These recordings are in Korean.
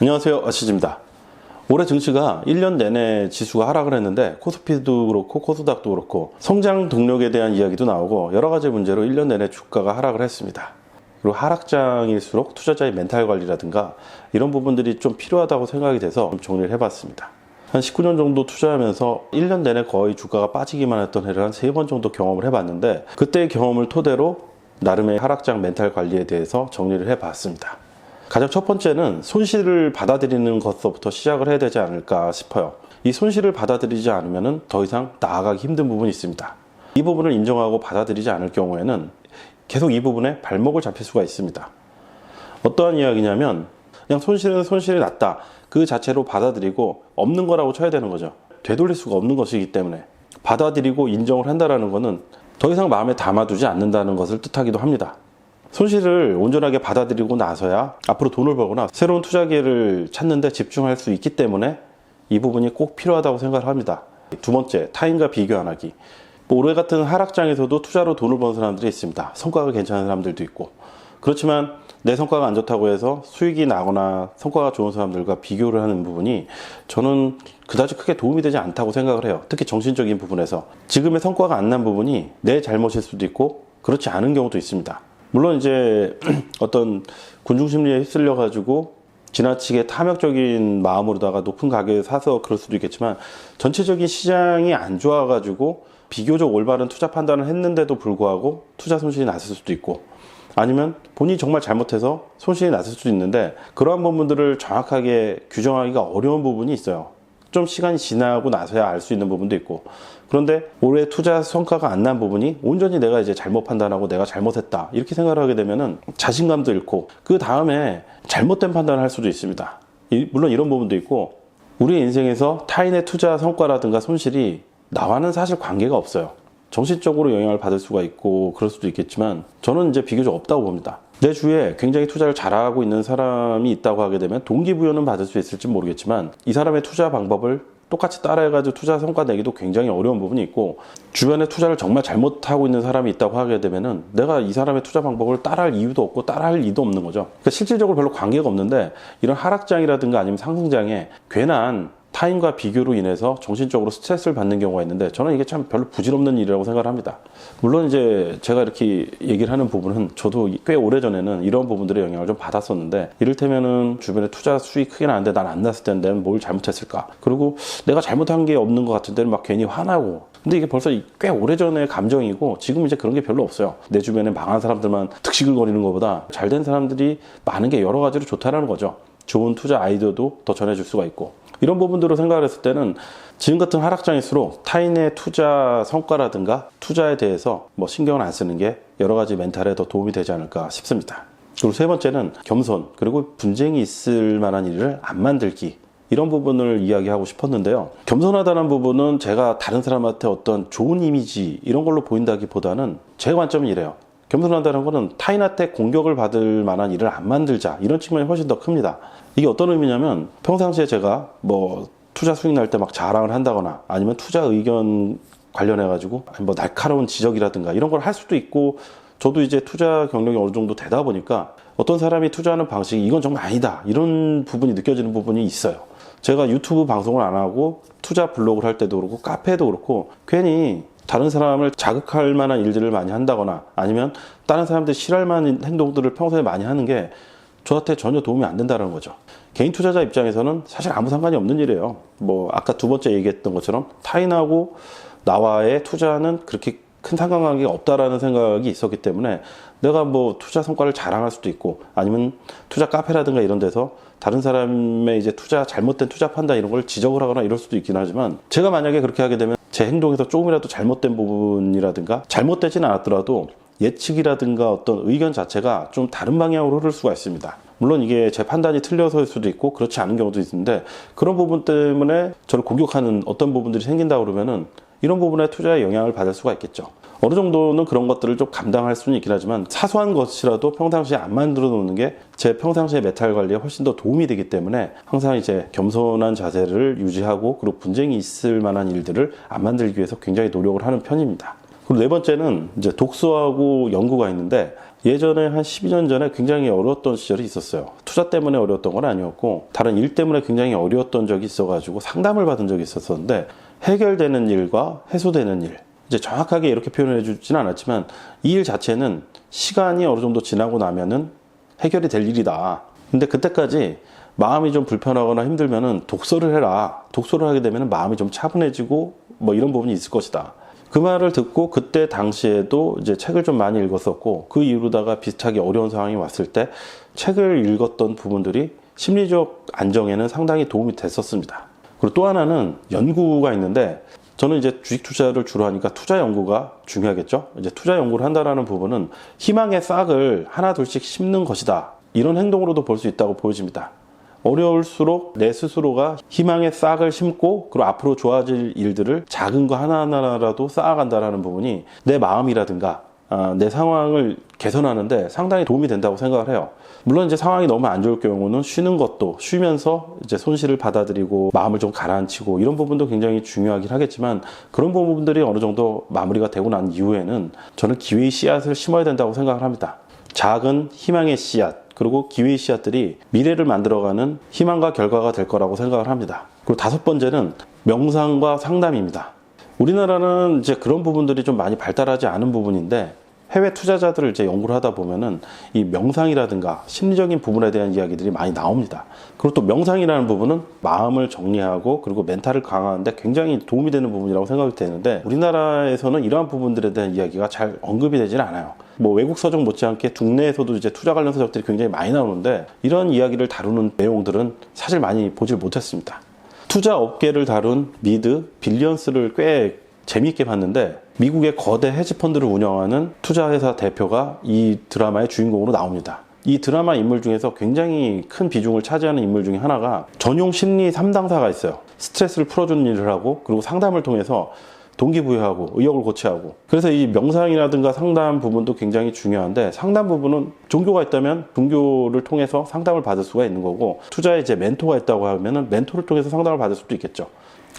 안녕하세요, 아시즈입니다. 올해 증시가 1년 내내 지수가 하락을 했는데 코스피도 그렇고 코스닥도 그렇고 성장 동력에 대한 이야기도 나오고 여러 가지 문제로 1년 내내 주가가 하락을 했습니다. 그리고 하락장일수록 투자자의 멘탈 관리라든가 이런 부분들이 좀 필요하다고 생각이 돼서 정리를 해봤습니다. 한 19년 정도 투자하면서 1년 내내 거의 주가가 빠지기만 했던 해를 한 3번 정도 경험을 해봤는데 그때의 경험을 토대로 나름의 하락장 멘탈 관리에 대해서 정리를 해봤습니다. 가장 첫 번째는 손실을 받아들이는 것부터 시작을 해야 되지 않을까 싶어요. 이 손실을 받아들이지 않으면 더 이상 나아가기 힘든 부분이 있습니다. 이 부분을 인정하고 받아들이지 않을 경우에는 계속 이 부분에 발목을 잡힐 수가 있습니다. 어떠한 이야기냐면 그냥 손실은 손실이 났다 그 자체로 받아들이고 없는 거라고 쳐야 되는 거죠. 되돌릴 수가 없는 것이기 때문에 받아들이고 인정을 한다는 것은 더 이상 마음에 담아두지 않는다는 것을 뜻하기도 합니다. 손실을 온전하게 받아들이고 나서야 앞으로 돈을 벌거나 새로운 투자 기회를 찾는 데 집중할 수 있기 때문에 이 부분이 꼭 필요하다고 생각을 합니다. 두 번째, 타인과 비교 안 하기. 올해 같은 하락장에서도 투자로 돈을 버는 사람들이 있습니다. 성과가 괜찮은 사람들도 있고. 그렇지만 내 성과가 안 좋다고 해서 수익이 나거나 성과가 좋은 사람들과 비교를 하는 부분이 저는 그다지 크게 도움이 되지 않다고 생각을 해요. 특히 정신적인 부분에서 지금의 성과가 안 난 부분이 내 잘못일 수도 있고 그렇지 않은 경우도 있습니다. 물론 이제 어떤 군중심리에 휩쓸려 가지고 지나치게 탐욕적인 마음으로다가 높은 가격에 사서 그럴 수도 있겠지만 전체적인 시장이 안 좋아 가지고 비교적 올바른 투자 판단을 했는데도 불구하고 투자 손실이 났을 수도 있고 아니면 본인이 정말 잘못해서 손실이 났을 수도 있는데 그러한 부분들을 정확하게 규정하기가 어려운 부분이 있어요. 좀 시간이 지나고 나서야 알 수 있는 부분도 있고 그런데 올해 투자 성과가 안 난 부분이 온전히 내가 이제 잘못 판단하고 내가 잘못했다 이렇게 생각을 하게 되면은 자신감도 잃고 그 다음에 잘못된 판단을 할 수도 있습니다. 물론 이런 부분도 있고 우리의 인생에서 타인의 투자 성과라든가 손실이 나와는 사실 관계가 없어요. 정신적으로 영향을 받을 수가 있고 그럴 수도 있겠지만 저는 이제 비교적 없다고 봅니다. 내 주위에 굉장히 투자를 잘하고 있는 사람이 있다고 하게 되면 동기부여는 받을 수 있을지 모르겠지만 이 사람의 투자 방법을 똑같이 따라해가지고 투자 성과 내기도 굉장히 어려운 부분이 있고 주변에 투자를 정말 잘못하고 있는 사람이 있다고 하게 되면은 내가 이 사람의 투자 방법을 따라할 이유도 없고 따라할 이유도 없는 거죠. 그러니까 실질적으로 별로 관계가 없는데 이런 하락장이라든가 아니면 상승장에 괜한 타인과 비교로 인해서 정신적으로 스트레스를 받는 경우가 있는데 저는 이게 참 별로 부질없는 일이라고 생각을 합니다. 물론 이제 제가 이렇게 얘기를 하는 부분은 저도 꽤 오래전에는 이런 부분들의 영향을 좀 받았었는데 이를테면은 주변에 투자 수익 크게 나는데 난 안 났을 텐데 뭘 잘못했을까? 그리고 내가 잘못한 게 없는 것 같은 데는 막 괜히 화나고 근데 이게 벌써 꽤 오래전의 감정이고 지금 이제 그런 게 별로 없어요. 내 주변에 망한 사람들만 득식을 거리는 것보다 잘된 사람들이 많은 게 여러 가지로 좋다라는 거죠. 좋은 투자 아이디어도 더 전해줄 수가 있고 이런 부분들로 생각을 했을 때는 지금 같은 하락장일수록 타인의 투자 성과라든가 투자에 대해서 신경을 안 쓰는 게 여러 가지 멘탈에 더 도움이 되지 않을까 싶습니다. 그리고 세 번째는 겸손 그리고 분쟁이 있을 만한 일을 안 만들기 이런 부분을 이야기하고 싶었는데요. 겸손하다는 부분은 제가 다른 사람한테 어떤 좋은 이미지 이런 걸로 보인다기보다는 제 관점은 이래요. 겸손하다는 것은 타인한테 공격을 받을 만한 일을 안 만들자 이런 측면이 훨씬 더 큽니다. 이게 어떤 의미냐면 평상시에 제가 투자 수익 날 때 막 자랑을 한다거나 아니면 투자 의견 관련해 가지고 날카로운 지적이라든가 이런 걸 할 수도 있고 저도 이제 투자 경력이 어느 정도 되다 보니까 어떤 사람이 투자하는 방식이 이건 정말 아니다 이런 부분이 느껴지는 부분이 있어요. 제가 유튜브 방송을 안 하고 투자 블로그를 할 때도 그렇고 카페도 그렇고 괜히 다른 사람을 자극할 만한 일들을 많이 한다거나 아니면 다른 사람들이 싫어할 만한 행동들을 평소에 많이 하는 게 저한테 전혀 도움이 안 된다는 거죠. 개인 투자자 입장에서는 사실 아무 상관이 없는 일이에요. 아까 두 번째 얘기했던 것처럼 타인하고 나와의 투자는 그렇게 큰 상관관계가 없다라는 생각이 있었기 때문에 내가 투자 성과를 자랑할 수도 있고 아니면 투자 카페라든가 이런 데서 다른 사람의 이제 잘못된 투자 판단 이런 걸 지적을 하거나 이럴 수도 있긴 하지만 제가 만약에 그렇게 하게 되면 제 행동에서 조금이라도 잘못된 부분이라든가 잘못되진 않았더라도 예측이라든가 어떤 의견 자체가 좀 다른 방향으로 흐를 수가 있습니다. 물론 이게 제 판단이 틀려서일 수도 있고 그렇지 않은 경우도 있는데 그런 부분 때문에 저를 공격하는 어떤 부분들이 생긴다 그러면은 이런 부분에 투자에 영향을 받을 수가 있겠죠. 어느 정도는 그런 것들을 좀 감당할 수는 있긴 하지만 사소한 것이라도 평상시에 안 만들어 놓는 게 제 평상시의 메탈 관리에 훨씬 더 도움이 되기 때문에 항상 이제 겸손한 자세를 유지하고 그리고 분쟁이 있을 만한 일들을 안 만들기 위해서 굉장히 노력을 하는 편입니다. 그리고 네 번째는 이제 독서하고 연구가 있는데 예전에 한 12년 전에 굉장히 어려웠던 시절이 있었어요. 투자 때문에 어려웠던 건 아니었고 다른 일 때문에 굉장히 어려웠던 적이 있어가지고 상담을 받은 적이 있었었는데, 해결되는 일과 해소되는 일, 이제 정확하게 이렇게 표현해 주지는 않았지만 이 일 자체는 시간이 어느 정도 지나고 나면은 해결이 될 일이다. 근데 그때까지 마음이 좀 불편하거나 힘들면은 독서를 해라. 독서를 하게 되면은 마음이 좀 차분해지고 뭐 이런 부분이 있을 것이다. 그 말을 듣고 그때 당시에도 이제 책을 좀 많이 읽었었고, 그 이후로다가 비슷하게 어려운 상황이 왔을 때 책을 읽었던 부분들이 심리적 안정에는 상당히 도움이 됐었습니다. 그리고 또 하나는 연구가 있는데, 저는 이제 주식 투자를 주로 하니까 투자 연구가 중요하겠죠. 이제 투자 연구를 한다라는 부분은 희망의 싹을 하나 둘씩 심는 것이다. 이런 행동으로도 볼 수 있다고 보여집니다. 어려울수록 내 스스로가 희망의 싹을 심고, 그리고 앞으로 좋아질 일들을 작은 거 하나하나라도 쌓아간다라는 부분이 내 마음이라든가 내 상황을 개선하는데 상당히 도움이 된다고 생각을 해요. 물론 이제 상황이 너무 안 좋을 경우는 쉬는 것도, 쉬면서 이제 손실을 받아들이고 마음을 좀 가라앉히고 이런 부분도 굉장히 중요하긴 하겠지만, 그런 부분들이 어느 정도 마무리가 되고 난 이후에는 저는 기회의 씨앗을 심어야 된다고 생각을 합니다. 작은 희망의 씨앗, 그리고 기회의 씨앗들이 미래를 만들어가는 희망과 결과가 될 거라고 생각을 합니다. 그리고 다섯 번째는 명상과 상담입니다. 우리나라는 이제 그런 부분들이 좀 많이 발달하지 않은 부분인데, 해외 투자자들을 이제 연구를 하다 보면은 이 명상이라든가 심리적인 부분에 대한 이야기들이 많이 나옵니다. 그리고 또 명상이라는 부분은 마음을 정리하고 그리고 멘탈을 강화하는데 굉장히 도움이 되는 부분이라고 생각이 되는데, 우리나라에서는 이러한 부분들에 대한 이야기가 잘 언급이 되지는 않아요. 뭐 외국 서적 못지않게 국내에서도 이제 투자 관련 서적들이 굉장히 많이 나오는데, 이런 이야기를 다루는 내용들은 사실 많이 보질 못했습니다. 투자 업계를 다룬 미드 빌리언스를 꽤 재미있게 봤는데, 미국의 거대 헤지펀드를 운영하는 투자회사 대표가 이 드라마의 주인공으로 나옵니다. 이 드라마 인물 중에서 굉장히 큰 비중을 차지하는 인물 중에 하나가 전용 심리 상담사가 있어요. 스트레스를 풀어주는 일을 하고, 그리고 상담을 통해서 동기부여하고 의욕을 고취하고. 그래서 이 명상이라든가 상담 부분도 굉장히 중요한데, 상담 부분은 종교가 있다면 종교를 통해서 상담을 받을 수가 있는 거고, 투자에 이제 멘토가 있다고 하면은 멘토를 통해서 상담을 받을 수도 있겠죠.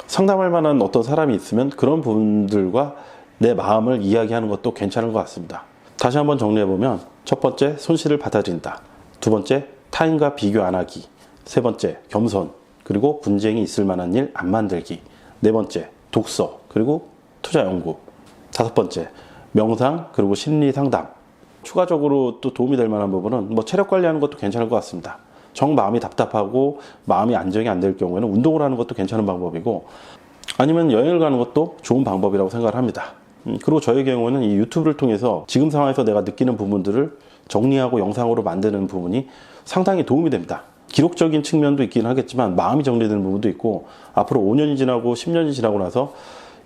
상담할 만한 어떤 사람이 있으면 그런 분들과 내 마음을 이야기하는 것도 괜찮은 것 같습니다. 다시 한번 정리해보면, 첫 번째, 손실을 받아들인다. 두 번째, 타인과 비교 안 하기. 세 번째, 겸손. 그리고 분쟁이 있을 만한 일 안 만들기. 네 번째, 독서. 그리고 투자 연구. 다섯 번째, 명상. 그리고 심리 상담. 추가적으로 또 도움이 될 만한 부분은 뭐 체력 관리하는 것도 괜찮을 것 같습니다. 정 마음이 답답하고 마음이 안정이 안 될 경우에는 운동을 하는 것도 괜찮은 방법이고, 아니면 여행을 가는 것도 좋은 방법이라고 생각을 합니다. 그리고 저의 경우는 이 유튜브를 통해서 지금 상황에서 내가 느끼는 부분들을 정리하고 영상으로 만드는 부분이 상당히 도움이 됩니다. 기록적인 측면도 있긴 하겠지만 마음이 정리되는 부분도 있고, 앞으로 5년이 지나고 10년이 지나고 나서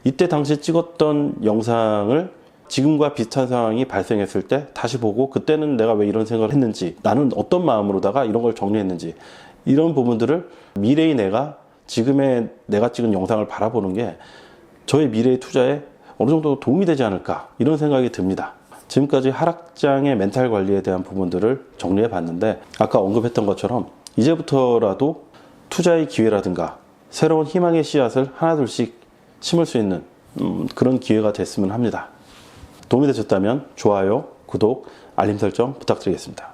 이때 당시 찍었던 영상을 지금과 비슷한 상황이 발생했을 때 다시 보고, 그때는 내가 왜 이런 생각을 했는지, 나는 어떤 마음으로다가 이런 걸 정리했는지, 이런 부분들을 미래의 내가 지금의 내가 찍은 영상을 바라보는 게 저의 미래의 투자에 어느 정도 도움이 되지 않을까, 이런 생각이 듭니다. 지금까지 하락장의 멘탈 관리에 대한 부분들을 정리해 봤는데, 아까 언급했던 것처럼 이제부터라도 투자의 기회라든가 새로운 희망의 씨앗을 하나둘씩 심을 수 있는 그런 기회가 됐으면 합니다. 도움이 되셨다면 좋아요, 구독, 알림 설정 부탁드리겠습니다.